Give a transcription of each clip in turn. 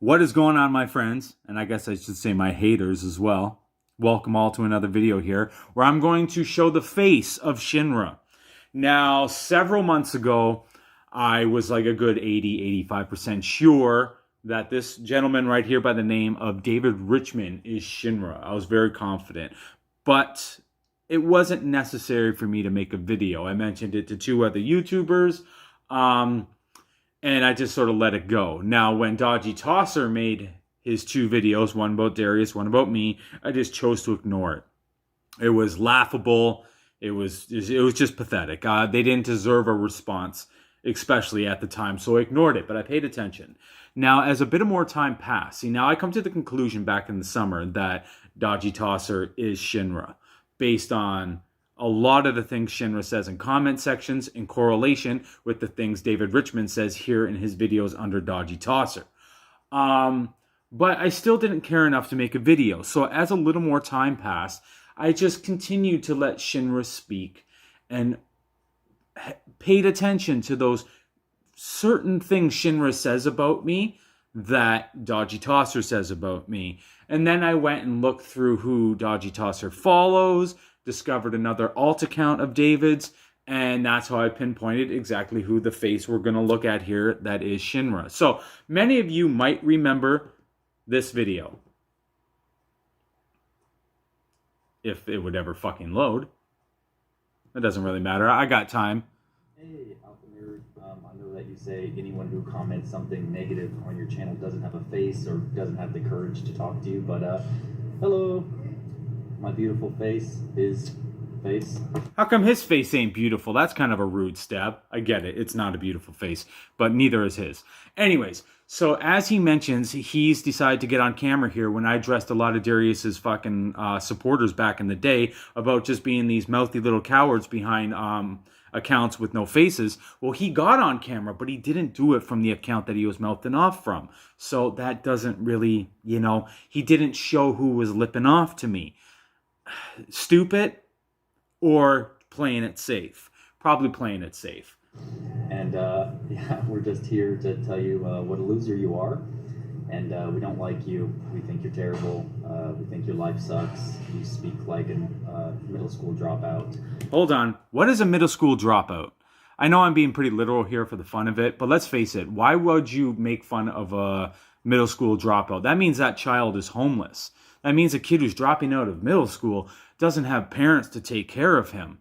What is going on, my friends? And I guess I should say my haters as well. Welcome all to another video here where I'm going to show the face of SHINRA. Now, several months ago, I was like a good 80-85% sure that this gentleman right here by the name of David Richmond is SHINRA. I was very confident. But it wasn't necessary for me to make a video. I mentioned it to two other YouTubers. And I just sort of let it go. Now, when Dodgy Tosser made his two videos, one about Darius, one about me, I just chose to ignore it. It was laughable. It was just pathetic. They didn't deserve a response, especially at the time, so I ignored it, but I paid attention. Now, as a bit of more time passed, see, now I come to the conclusion back in the summer that Dodgy Tosser is SHINRA, based on a lot of the things SHINRA says in comment sections in correlation with the things David Richmond says here in his videos under Dodgy Tosser. But I still didn't care enough to make a video. So as a little more time passed, I just continued to let SHINRA speak and paid attention to those certain things SHINRA says about me that Dodgy Tosser says about me. And then I went and looked through who Dodgy Tosser follows, discovered another alt account of David's, and that's how I pinpointed exactly who the face we're going to look at here that is SHINRA. So many of you might remember this video, if it would ever fucking load. It doesn't really matter. I got time. Hey, Alpha Nerd. I know that you say anyone who comments something negative on your channel doesn't have a face or doesn't have the courage to talk to you, but hello. My beautiful face is face. How come his face ain't beautiful? That's kind of a rude stab. I get it. It's not a beautiful face, but neither is his. Anyways, so as he mentions, he's decided to get on camera here when I addressed a lot of Darius's fucking supporters back in the day about just being these mouthy little cowards behind accounts with no faces. Well, he got on camera, but he didn't do it from the account that he was mouthing off from. So that doesn't really, you know, he didn't show who was lipping off to me. Stupid or playing it safe? Probably playing it safe. And yeah, we're just here to tell you what a loser you are. And we don't like you. We think you're terrible. We think your life sucks. You speak like a middle school dropout. Hold on. What is a middle school dropout? I know I'm being pretty literal here for the fun of it, but let's face it. Why would you make fun of a middle school dropout? That means that child is homeless. That means a kid who's dropping out of middle school doesn't have parents to take care of him.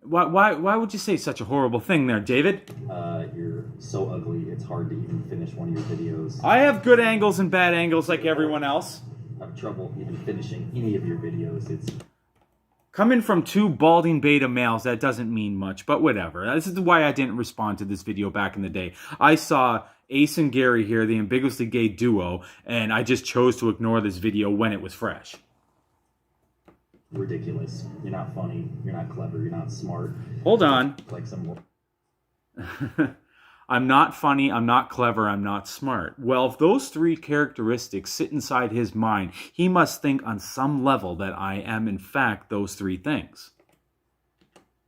Why would you say such a horrible thing there, David? You're so ugly, it's hard to even finish one of your videos. I have good angles and bad angles like everyone else. I have trouble even finishing any of your videos. It's coming from two balding beta males, that doesn't mean much, but whatever. This is why I didn't respond to this video back in the day. I saw Ace and Gary here, the ambiguously gay duo, and I just chose to ignore this video when it was fresh. ridiculous. You're not funny. You're not clever. You're not smart. Hold on. Like some... I'm not funny, I'm not clever, I'm not smart. Well, if those three characteristics sit inside his mind, he must think on some level that I am, in fact, those three things.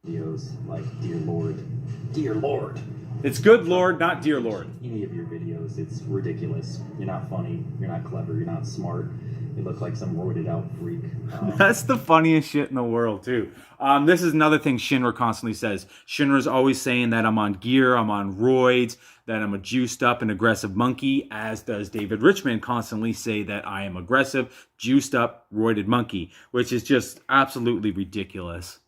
Videos like Dear Lord. Dear Lord. It's good Lord, not Dear Lord. Any of your videos, it's ridiculous. You're not funny. You're not clever. You're not smart. You look like some roided out freak. That's the funniest shit in the world, too. This is another thing SHINRA constantly says. SHINRA's always saying that I'm on gear, I'm on roids, that I'm a juiced up and aggressive monkey, as does David Richmond constantly say that I am aggressive, juiced up, roided monkey, which is just absolutely ridiculous.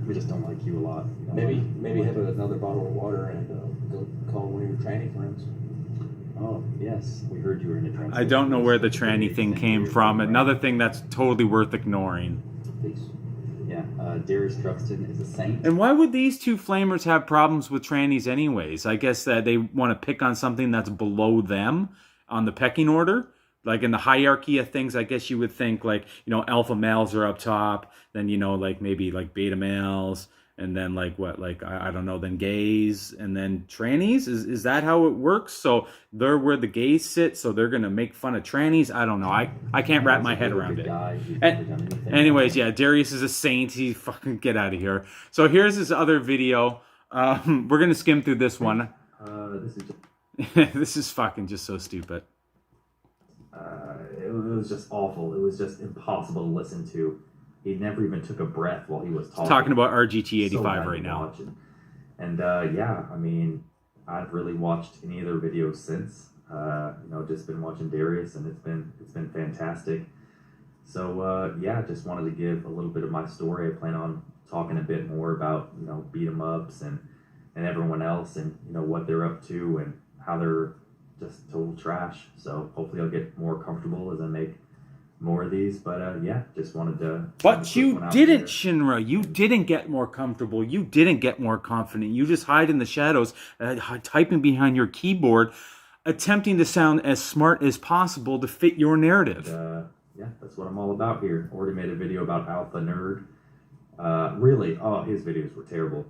We just don't like you a lot. Maybe have another bottle of water and go call one of your tranny friends. Oh, yes. We heard you were in a tranny. I don't know where the tranny thing came from. Another thing that's totally worth ignoring. Peace. Yeah, Darius Truxton is a saint. And why would these two flamers have problems with trannies anyways? I guess that they want to pick on something that's below them on the pecking order. Like in the hierarchy of things, I guess you would think like, you know, alpha males are up top, then, you know, like maybe like beta males, and then like what, like, I don't know, then gays, and then trannies? Is that how it works? So they're where the gays sit, so they're going to make fun of trannies? I don't know. I can't wrap my head around it. Anyways, yeah, Darius is a saint. He fucking get out of here. So here's his other video. We're going to skim through this one. This is fucking just so stupid. it was just awful. It was just impossible to listen to. He never even took a breath while he was Talking about RGT85 So bad right to now. watch. And yeah, I mean, I've really watched any of their videos since. You know, just been watching Darius, and it's been fantastic. So yeah, just wanted to give a little bit of my story. I plan on talking a bit more about, you know, beat 'em ups and everyone else, and you know what they're up to and how they're just total trash. So hopefully I'll get more comfortable as I make more of these. But yeah, just wanted to. But you didn't, Shinra. You didn't get more comfortable. You didn't get more confident. You just hide in the shadows, typing behind your keyboard, attempting to sound as smart as possible to fit your narrative. Yeah, that's what I'm all about here. Already made a video about Alpha Nerd. Really, oh, his videos were terrible.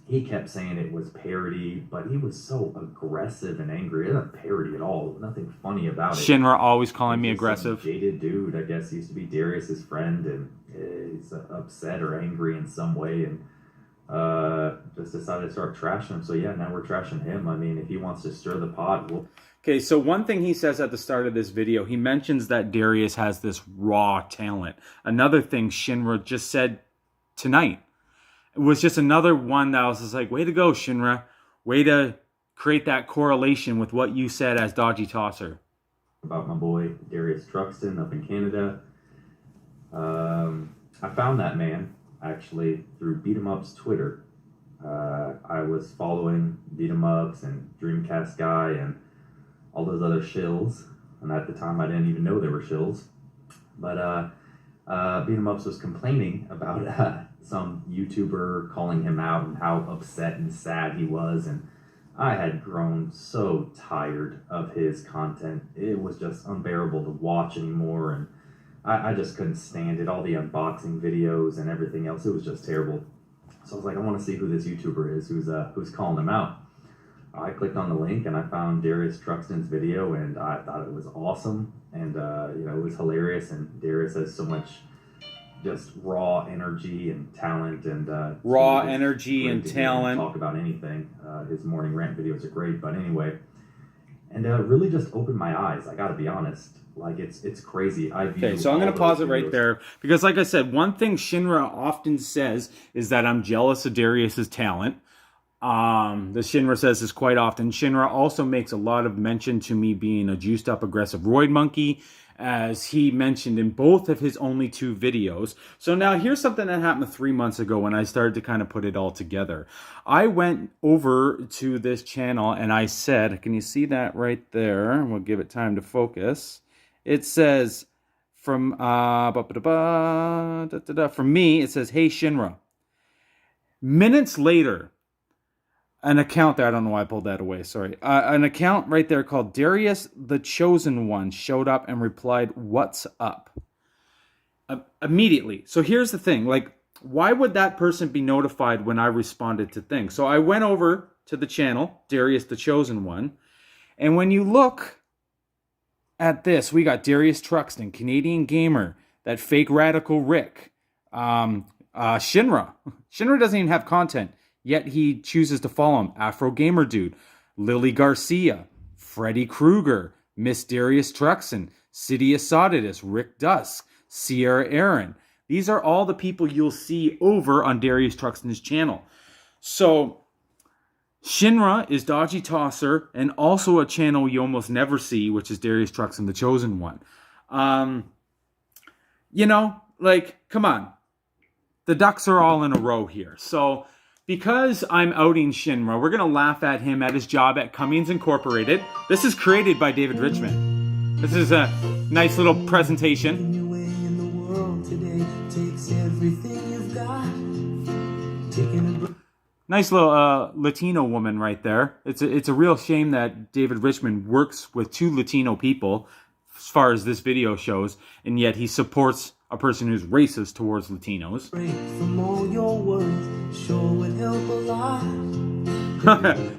He kept saying it was parody, but he was so aggressive and angry. It wasn't parody at all. Nothing funny about it. Shinra always calling me aggressive. Some jaded dude, I guess, he used to be Darius's friend, and he's upset or angry in some way, and just decided to start trashing him. So yeah, now we're trashing him. I mean, if he wants to stir the pot, we'll... Okay, so one thing he says at the start of this video, he mentions that Darius has this raw talent. Another thing Shinra just said tonight, it was just another one that I was just like, way to go, Shinra. Way to create that correlation with what you said as Dodgy Tosser. About my boy, Darius Truxton, up in Canada. I found that man, actually, through Beat 'em Up's Twitter. I was following Beat 'em Ups and Dreamcast Guy and all those other shills. And at the time, I didn't even know they were shills. But Beat 'em Ups was complaining about some YouTuber calling him out and how upset and sad he was, and I had grown so tired of his content. It was just unbearable to watch anymore, and I just couldn't stand it. All the unboxing videos and everything else, it was just terrible. So I was like, I want to see who this YouTuber is who's calling him out. I clicked on the link and I found Darius Truxton's video, and I thought it was awesome, and you know, it was hilarious, and Darius has so much just raw energy and talent, and raw energy and talent. Talk about anything. His morning rant videos are great, but anyway, and really just opened my eyes. I got to be honest, like it's crazy. Okay, so I'm gonna pause it right there, because like I said, one thing Shinra often says is that I'm jealous of Darius's talent. The Shinra says this quite often. Shinra also makes a lot of mention to me being a juiced up aggressive roid monkey, as he mentioned in both of his only 2 videos. So now here's something that happened 3 months ago when I started to kind of put it all together. I went over to this channel and I said, can you see that right there? We'll give it time to focus. It says from me, it says, hey Shinra. Minutes later, an account there, I don't know why I pulled that away, sorry. An account right there called Darius the Chosen One showed up and replied, what's up? Immediately. So here's the thing, like, why would that person be notified when I responded to things? So I went over to the channel, Darius the Chosen One, and when you look at this, we got Darius Truxton, Canadian Gamer, that fake Radical Rick, Shinra. Shinra doesn't even have content, yet he chooses to follow him. Afro Gamer Dude, Lily Garcia, Freddy Krueger, Miss Darius Truxton, Sidious Sodidus, Rick Dusk, Sierra Aaron. These are all the people you'll see over on Darius Truxton's channel. So Shinra is Dodgy Tosser, and also a channel you almost never see, which is Darius Truxton, the Chosen One. You know, like, come on. The ducks are all in a row here. So because I'm outing Shinra, we're going to laugh at him at his job at Cummings Incorporated. This is created by David Richmond. This is a nice little presentation. Nice little Latino woman right there. It's a real shame that David Richmond works with 2 Latino people, as far as this video shows, and yet he supports a person who's racist towards Latinos.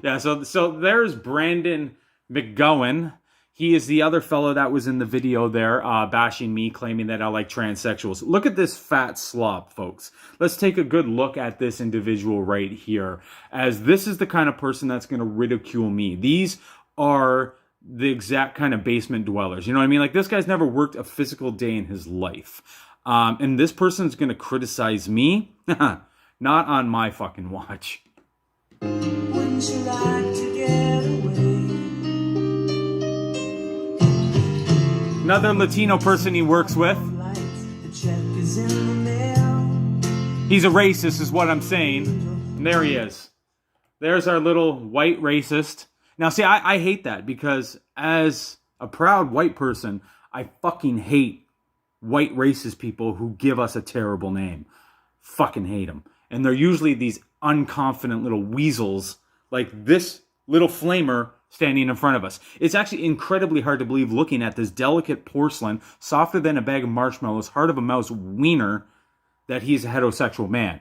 Yeah, so there's Brandon McGowan. He is the other fellow that was in the video there, bashing me, claiming that I like transsexuals. Look at this fat slob, folks. Let's take a good look at this individual right here, as this is the kind of person that's going to ridicule me. These are the exact kind of basement dwellers. You know what I mean? Like, this guy's never worked a physical day in his life. And this person's going to criticize me? Not on my fucking watch. Wouldn't you like to get away? Another Latino person he works with. He's a racist is what I'm saying. And there he is. There's our little white racist. Now, see, I hate that because as a proud white person, I fucking hate white racist people who give us a terrible name. Fucking hate them. And they're usually these unconfident little weasels like this little flamer standing in front of us. It's actually incredibly hard to believe looking at this delicate porcelain, softer than a bag of marshmallows, hard of a mouse wiener, that he's a heterosexual man.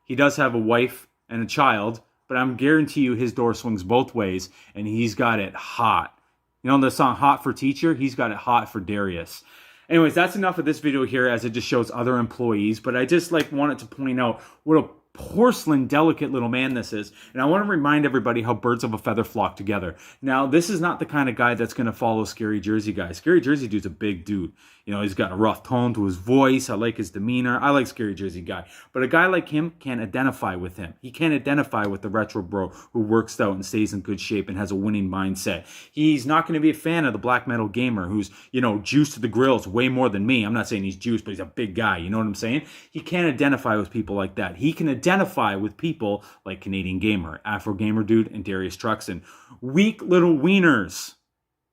He does have a wife and a child, but I'm guarantee you his door swings both ways, and he's got it hot. You know the song Hot for Teacher? He's got it hot for Darius. Anyways, that's enough of this video here as it just shows other employees, but I just wanted to point out what a porcelain, delicate little man this is. And I want to remind everybody how birds of a feather flock together. Now, this is not the kind of guy that's going to follow Scary Jersey guy. Scary Jersey dude's a big dude. You know, he's got a rough tone to his voice. I like his demeanor. I like Scary Jersey guy. But a guy like him can't identify with him. He can't identify with the retro bro who works out and stays in good shape and has a winning mindset. He's not going to be a fan of the black metal gamer who's, you know, juiced to the grills way more than me. I'm not saying he's juiced, but he's a big guy. You know what I'm saying? He can't identify with people like that. He can identify with people like Canadian Gamer, Afro Gamer Dude, and Darius Truxton. Weak little wieners.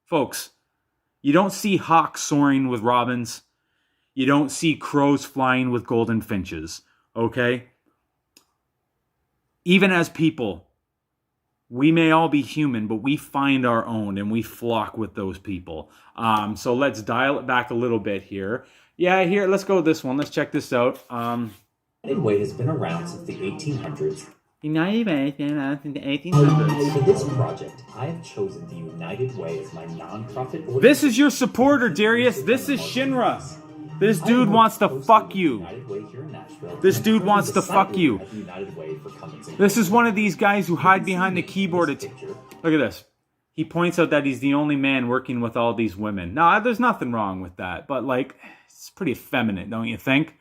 Folks, you don't see hawks soaring with robins. You don't see crows flying with golden finches. Okay? Even as people, we may all be human, but we find our own and we flock with those people. So let's dial it back a little bit here. Yeah, here, let's go with this one. Let's check this out. United Way has been around since the 1800s. United Way has been around since the 1800s. For this project, I have chosen the United Way as my non-profit organization. This is your supporter, Darius. This is Shinra. This dude wants to fuck you. This dude wants to fuck you. This is one of these guys who hide behind the keyboard. Look at this. He points out that he's the only man working with all these women. Now, there's nothing wrong with that, but like, it's pretty effeminate, don't you think?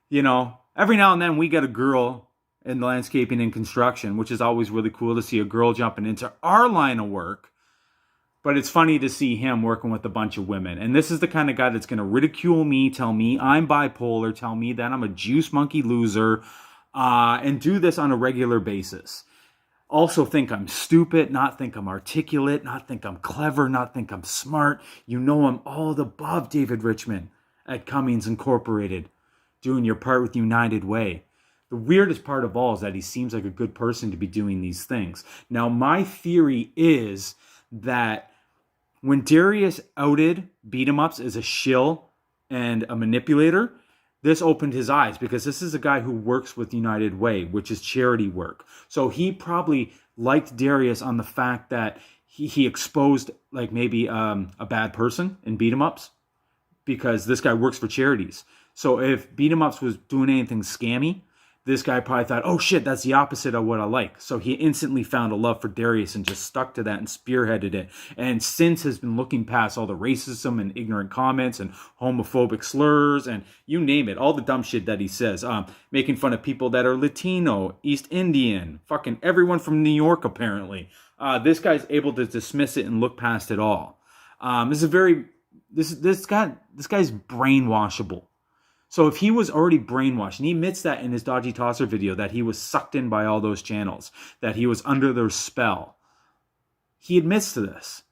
You know, every now and then we get a girl in landscaping and construction, which is always really cool to see a girl jumping into our line of work. But it's funny to see him working with a bunch of women. And this is the kind of guy that's going to ridicule me, tell me I'm bipolar, tell me that I'm a juice monkey loser, and do this on a regular basis. Also think I'm stupid, not think I'm articulate, not think I'm clever, not think I'm smart. You know I'm all the above, David Richmond at Cummings Incorporated, doing your part with United Way. The weirdest part of all is that he seems like a good person to be doing these things. Now, my theory is that when Darius outed beat-em-ups as a shill and a manipulator, this opened his eyes because this is a guy who works with United Way, which is charity work. So he probably liked Darius on the fact that he exposed like maybe a bad person in beat-em-ups because this guy works for charities. So if beat-em-ups was doing anything scammy, this guy probably thought, oh shit, that's the opposite of what I like. So he instantly found a love for Darius and just stuck to that and spearheaded it. And since has been looking past all the racism and ignorant comments and homophobic slurs and you name it, all the dumb shit that he says. Making fun of people that are Latino, East Indian, fucking everyone from New York apparently. This guy's able to dismiss it and look past it all. This guy's brainwashable. So if he was already brainwashed, and he admits that in his Dodgy Tosser video, that he was sucked in by all those channels, that he was under their spell. He admits to this.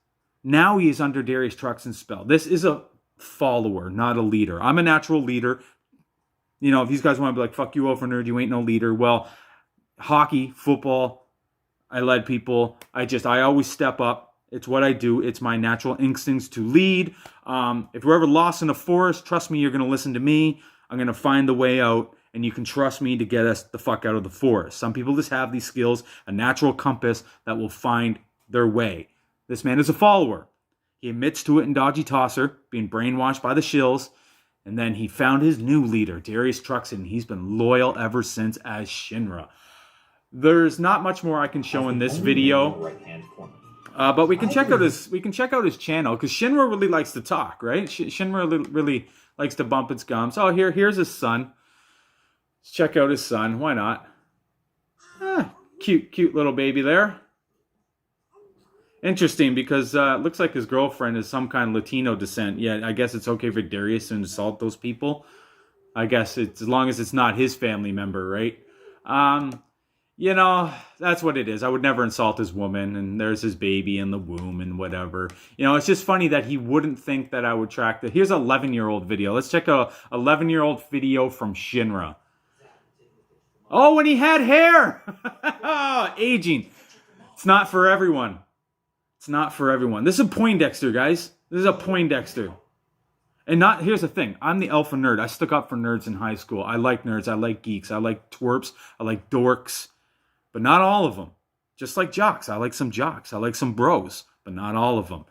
Now he is under Darius Truxton's spell. This is a follower, not a leader. I'm a natural leader. You know, if these guys want to be like, fuck you over nerd, you ain't no leader. Well, hockey, football, I led people. I always step up. It's what I do. It's my natural instincts to lead. If you're ever lost in a forest, trust me, you're going to listen to me. I'm going to find the way out, and you can trust me to get us the fuck out of the forest. Some people just have these skills, a natural compass that will find their way. This man is a follower. He admits to it in Dodgy Tosser, being brainwashed by the shills, and then he found his new leader, Darius Truxton. He's been loyal ever since as Shinra. There's not much more I can show in this video. Right-hand corner. But we can check out his channel, because Shinra really likes to talk, right? Shinra really likes to bump its gums. Oh, here's his son. Let's check out his son. Why not? Cute little baby there. Interesting, because it looks like his girlfriend is some kind of Latino descent. Yeah, I guess it's okay for Darius to insult those people. I guess it's as long as it's not his family member, right? You know, that's what it is. I would never insult his woman, and there's his baby in the womb and whatever. You know, it's just funny that he wouldn't think that I would track that. Here's an 11-year-old video. Let's check a 11-year-old video from Shinra. Oh, when he had hair! Aging. It's not for everyone. It's not for everyone. This is a Poindexter, guys. This is a Poindexter. And here's the thing. I'm the alpha nerd. I stuck up for nerds in high school. I like nerds. I like geeks. I like twerps. I like dorks. But not all of them. Just like jocks. I like some jocks. I like some bros. But not all of them.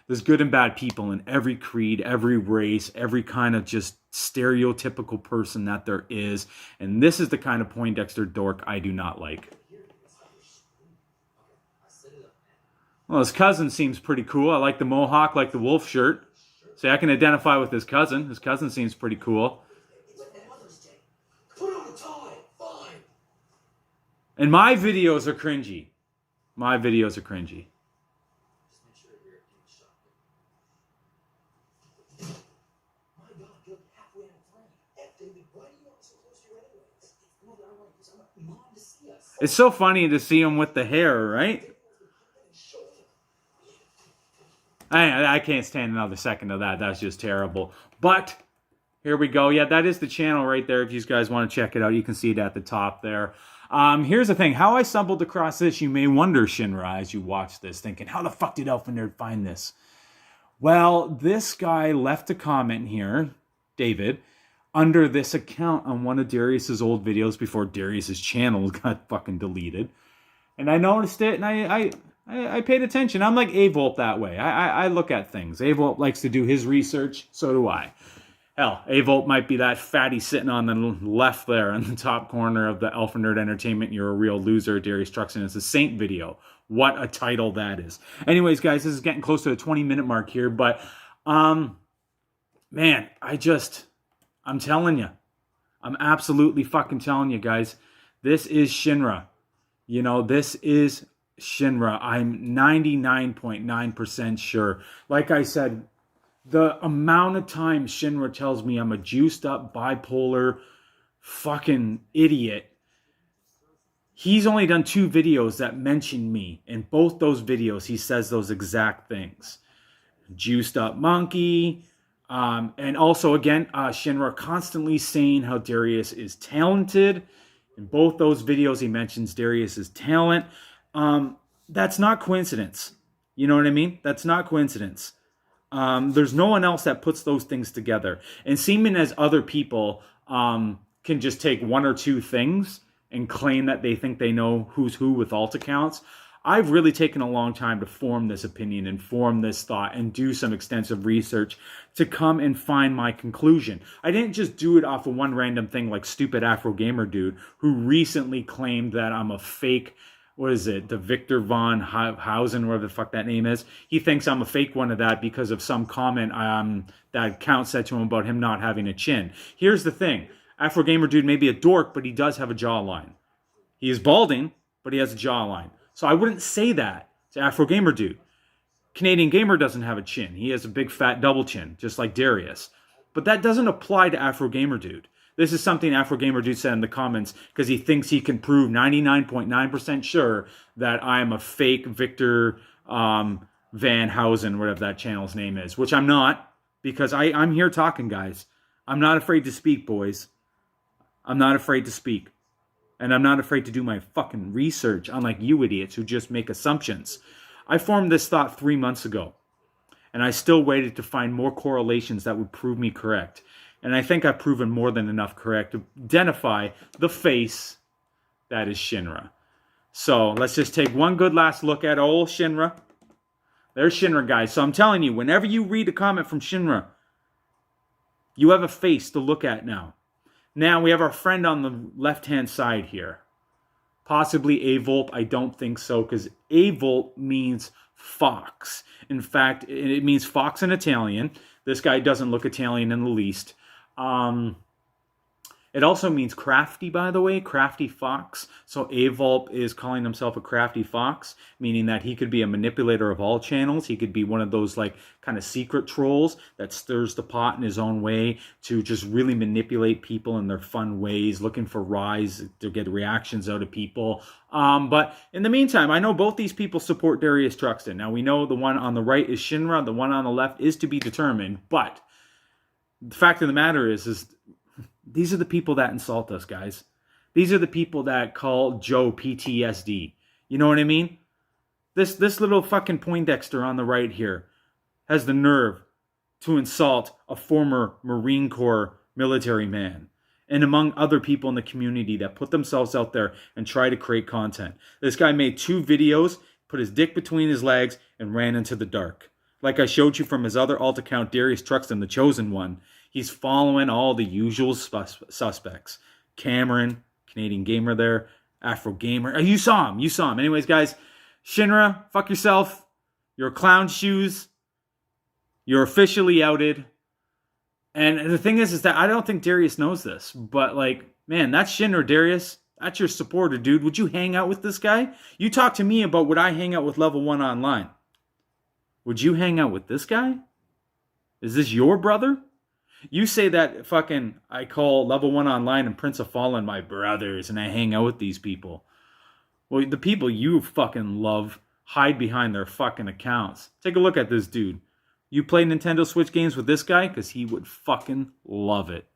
There's good and bad people in every creed, every race, every kind of just stereotypical person that there is. And this is the kind of Poindexter dork I do not like. Well, his cousin seems pretty cool. I like the mohawk, like the wolf shirt. See, I can identify with his cousin. His cousin seems pretty cool. And my videos are cringy. My videos are cringy. It's so funny to see him with the hair, right? I can't stand another second of that. That's just terrible. But here we go. Yeah, that is the channel right there. If you guys want to check it out, you can see it at the top there. Here's the thing. How I stumbled across this, you may wonder, Shinra, as you watch this, thinking, how the fuck did Alpha Nerd find this? Well, this guy left a comment here, David, under this account on one of Darius's old videos before Darius's channel got fucking deleted. And I noticed it, and I paid attention. I'm like A-Volt that way. I look at things. A-Volt likes to do his research. So do I. Hell, A-Volt might be that fatty sitting on the left there in the top corner of the Alpha Nerd Entertainment. You're a real loser, Darius Truxton. It's a Saint video. What a title that is. Anyways, guys, this is getting close to the 20-minute mark here. But, man, I'm telling you. I'm absolutely fucking telling you, guys. This is Shinra. You know, this is Shinra. I'm 99.9% sure. Like I said, the amount of times Shinra tells me I'm a juiced up, bipolar, fucking idiot. He's only done 2 videos that mention me. In both those videos, he says those exact things. Juiced up monkey. And also, again, Shinra constantly saying how Darius is talented. In both those videos, he mentions Darius's talent. That's not coincidence. You know what I mean? That's not coincidence. There's no one else that puts those things together. And seeming as other people can just take 1 or 2 things and claim that they think they know who's who with alt accounts, I've really taken a long time to form this opinion and form this thought and do some extensive research to come and find my conclusion. I didn't just do it off of one random thing like stupid Afro Gamer dude who recently claimed that I'm a fake, what is it, the Victor von Hausen, whatever the fuck that name is. He thinks I'm a fake one of that because of some comment that account said to him about him not having a chin. Here's the thing. Afro Gamer dude may be a dork, but he does have a jawline. He is balding, but he has a jawline. So I wouldn't say that to Afro Gamer dude. Canadian Gamer doesn't have a chin. He has a big fat double chin, just like Darius. But that doesn't apply to Afro Gamer dude. This is something Afro Gamer dude said in the comments because he thinks he can prove 99.9% sure that I'm a fake Victor Van Housen, whatever that channel's name is, which I'm not, because I'm here talking, guys. I'm not afraid to speak, boys. I'm not afraid to speak. And I'm not afraid to do my fucking research, unlike you idiots who just make assumptions. I formed this thought 3 months ago, and I still waited to find more correlations that would prove me correct. And I think I've proven more than enough correct to identify the face that is Shinra. So let's just take one good last look at old Shinra. There's Shinra, guys. So I'm telling you, whenever you read a comment from Shinra, you have a face to look at now. Now we have our friend on the left-hand side here. Possibly A-Volt. I don't think so, because A-Volt means fox. In fact, it means fox in Italian. This guy doesn't look Italian in the least. It also means crafty, by the way, crafty fox. So Avulp is calling himself a crafty fox, meaning that he could be a manipulator of all channels. He could be one of those like kind of secret trolls that stirs the pot in his own way to just really manipulate people in their fun ways, looking for rise to get reactions out of people. But in the meantime, I know both these people support Darius Truxton. Now we know the one on the right is Shinra, the one on the left is to be determined. But the fact of the matter is these are the people that insult us, guys. These are the people that call Joe PTSD. You know what I mean? This little fucking Poindexter on the right here has the nerve to insult a former Marine Corps military man, and among other people in the community that put themselves out there and try to create content. This guy made 2 videos, put his dick between his legs, and ran into the dark. Like I showed you from his other alt account, Darius Truxton, the chosen one. He's following all the usual suspects. Cameron, Canadian gamer there, Afro gamer. Oh, you saw him. Anyways, guys, Shinra, fuck yourself. You're clown shoes. You're officially outed. And the thing is that I don't think Darius knows this. But, like, man, that's Shinra, Darius. That's your supporter, dude. Would you hang out with this guy? You talk to me about would I hang out with Level 1 online. Would you hang out with this guy? Is this your brother? You say that fucking I call Level 1 online and Prince of Fallen my brothers and I hang out with these people. Well, the people you fucking love hide behind their fucking accounts. Take a look at this dude. You play Nintendo Switch games with this guy? Because he would fucking love it.